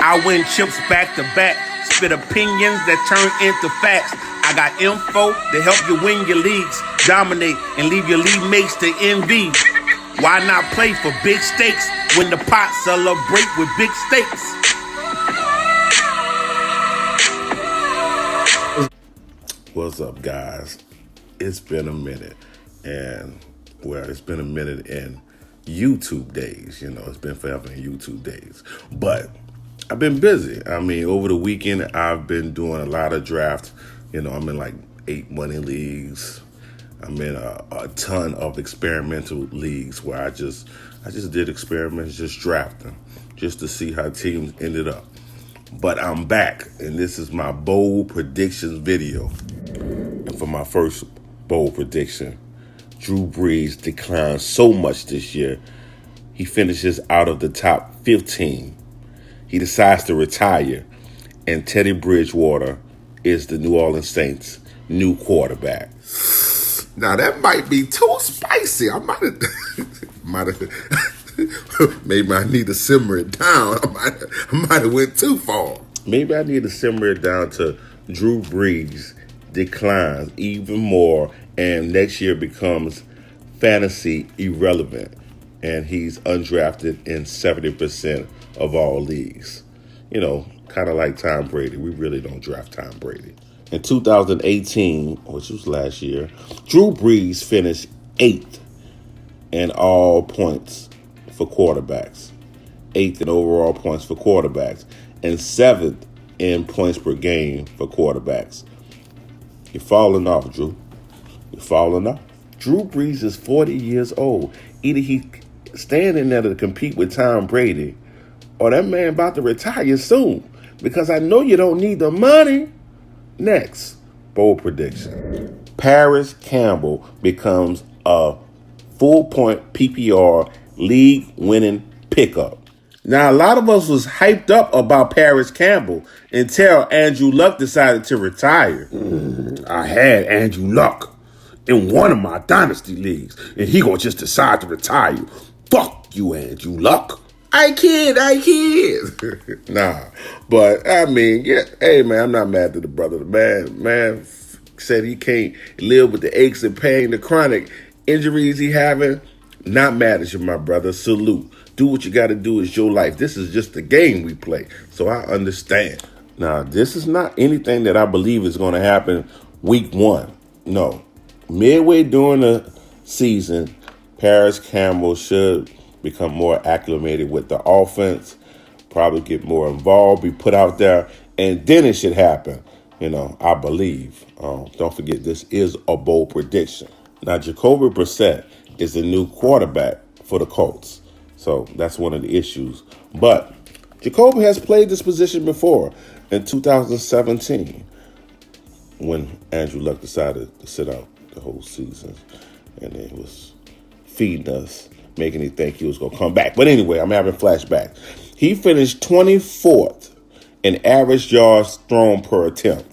I win chips back to back, spit opinions that turn into facts. I got info to help you win your leagues, dominate and leave your league mates to envy. Why not play for big stakes when the pot celebrate with big stakes? What's up, guys? It's been a minute, and it's been a minute in YouTube days. It's been forever in YouTube days, but I've been busy. I mean, over the weekend, I've been doing a lot of drafts. I'm in like 8 money leagues. I'm in a ton of experimental leagues where I just did experiments, just drafting, just to see how teams ended up. But I'm back, and this is my bold predictions video. And for my first bold prediction, Drew Brees declined so much this year, he finishes out of the top 15. He decides to retire, and Teddy Bridgewater is the New Orleans Saints' new quarterback. Now that might be too spicy. I might have maybe I need to simmer it down. I might have went too far. Maybe I need to simmer it down to Drew Brees declines even more, and next year becomes fantasy irrelevant, and he's undrafted in 70% of all leagues. Kind of like Tom Brady. We really don't draft Tom Brady. In 2018, which was last year, Drew Brees finished 8th in all points for quarterbacks, 8th in overall points for quarterbacks, and 7th in points per game for quarterbacks. You're falling off, Drew. You're falling off. Drew Brees is 40 years old. Either he's standing there to compete with Tom Brady, or that man about to retire soon, because I know you don't need the money. Next, bold prediction. Paris Campbell becomes a full-point PPR league-winning pickup. Now, a lot of us was hyped up about Paris Campbell until Andrew Luck decided to retire. I had Andrew Luck in one of my dynasty leagues, and he gonna just decide to retire. Fuck you, Andrew Luck. I kid. Nah, but I mean, yeah. Hey, man, I'm not mad at the brother. The man said he can't live with the aches and pain, the chronic injuries he having. Not mad at you, my brother. Salute. Do what you got to do. It's your life. This is just the game we play, so I understand. Now, this is not anything that I believe is going to happen week 1. No, midway during the season, Paris Campbell should become more acclimated with the offense, probably get more involved, be put out there, and then it should happen. I believe. Don't forget, this is a bold prediction. Now, Jacoby Brissett is the new quarterback for the Colts, so that's one of the issues. But Jacoby has played this position before in 2017 when Andrew Luck decided to sit out the whole season, and it was feeding us, making me think he was going to come back. But anyway, I'm having flashbacks. He finished 24th in average yards thrown per attempt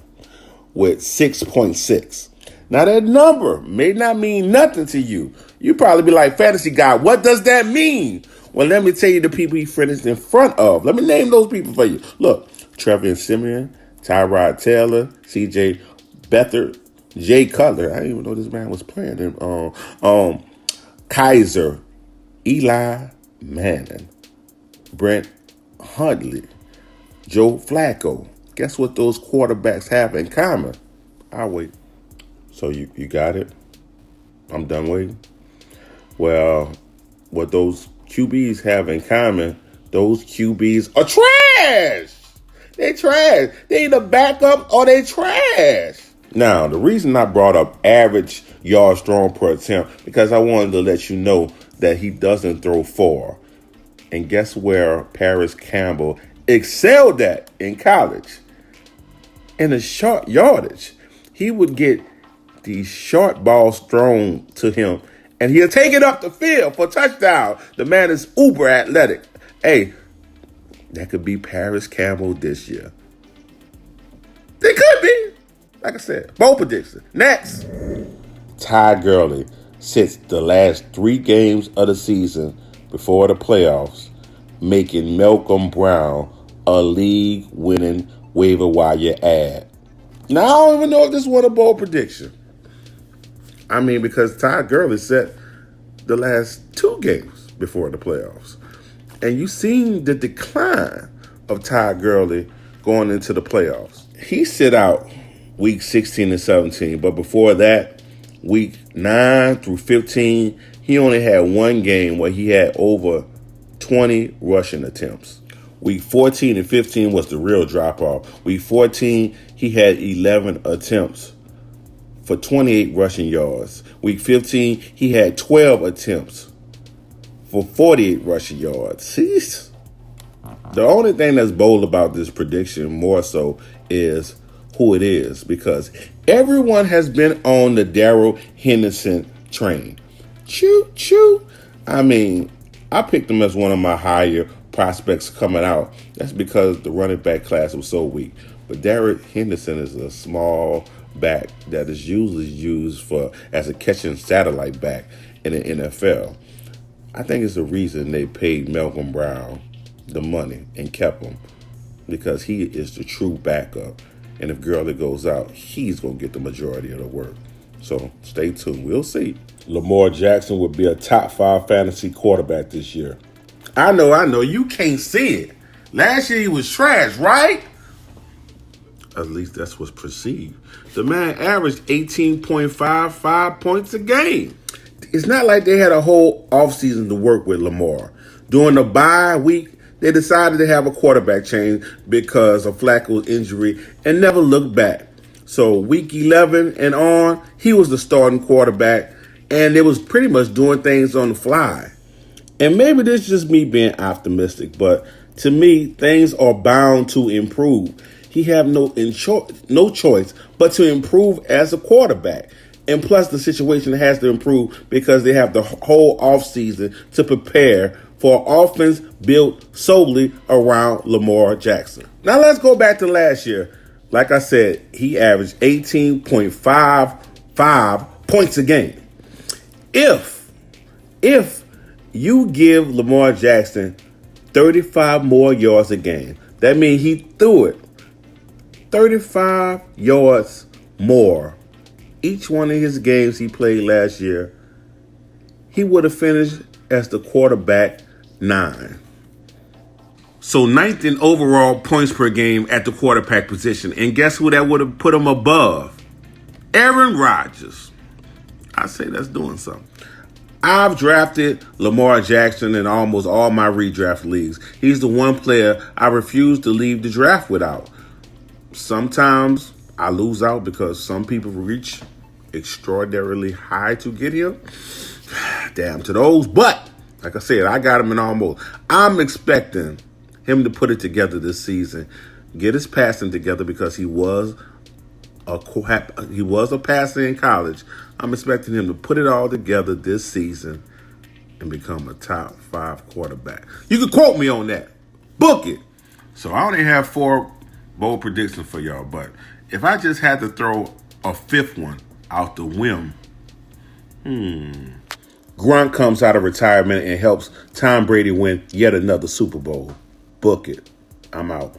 with 6.6. Now, that number may not mean nothing to you. You probably be like, fantasy guy, what does that mean? Well, let me tell you the people he finished in front of. Let me name those people for you. Look, Trevor Simeon, Tyrod Taylor, C.J. Beathard, Jay Cutler. I didn't even know this man was playing him. Kaiser, Eli Manning, Brent Hundley, Joe Flacco. Guess what those quarterbacks have in common? I'll wait. So you got it? I'm done waiting? Well, what those QBs have in common, those QBs are trash. They trash. They either backup or they trash. Now, the reason I brought up average yards thrown per attempt, because I wanted to let you know that he doesn't throw far. And guess where Paris Campbell excelled at in college? In the short yardage. He would get these short balls thrown to him, and he'll take it up the field for a touchdown. The man is uber athletic. Hey, that could be Paris Campbell this year. It could be. Like I said, bold prediction. Next. Ty Gurley sits the last 3 games of the season before the playoffs, making Malcolm Brown a league-winning waiver wire ad. Now, I don't even know if this was a bold prediction. I mean, because Todd Gurley set the last 2 games before the playoffs. And you seen the decline of Todd Gurley going into the playoffs. He sit out week 16 and 17, but before that, week 9 through 15, he only had 1 game where he had over 20 rushing attempts. Week 14 and 15 was the real drop-off. Week 14, he had 11 attempts for 28 rushing yards. Week 15, he had 12 attempts for 48 rushing yards. Jeez. The only thing that's bold about this prediction more so is who it is, because everyone has been on the Darrell Henderson train. Choo-choo. I mean, I picked him as one of my higher prospects coming out. That's because the running back class was so weak. But Darrell Henderson is a small back that is usually used as a catching satellite back in the NFL. I think it's the reason they paid Malcolm Brown the money and kept him, because he is the true backup. And if Gurley goes out, he's going to get the majority of the work. So stay tuned. We'll see. Lamar Jackson would be a top 5 fantasy quarterback this year. I know. You can't see it. Last year he was trash, right? At least that's what's perceived. The man averaged 18.55 points a game. It's not like they had a whole offseason to work with Lamar. During the bye week, they decided to have a quarterback change because of Flacco's injury and never looked back. So week 11 and on, he was the starting quarterback, and they was pretty much doing things on the fly. And maybe this is just me being optimistic, but to me, things are bound to improve. He have no choice but to improve as a quarterback. And plus, the situation has to improve because they have the whole offseason to prepare for an offense built solely around Lamar Jackson. Now, let's go back to last year. Like I said, he averaged 18.55 points a game. If you give Lamar Jackson 35 more yards a game, that means he threw it 35 yards more each one of his games he played last year, he would have finished as the quarterback 9. So 9th in overall points per game at the quarterback position. And guess who that would have put him above? Aaron Rodgers. I say that's doing something. I've drafted Lamar Jackson in almost all my redraft leagues. He's the one player I refuse to leave the draft without. Sometimes I lose out because some people reach extraordinarily high to get him. Damn to those. But, like I said, I got him in almost. I'm expecting him to put it together this season. Get his passing together because he was a passer in college. I'm expecting him to put it all together this season and become a top 5 quarterback. You can quote me on that. Book it. So I only have 4 bold predictions for y'all, but if I just had to throw a 5th one out the whim, Gronk comes out of retirement and helps Tom Brady win yet another Super Bowl. Book it. I'm out.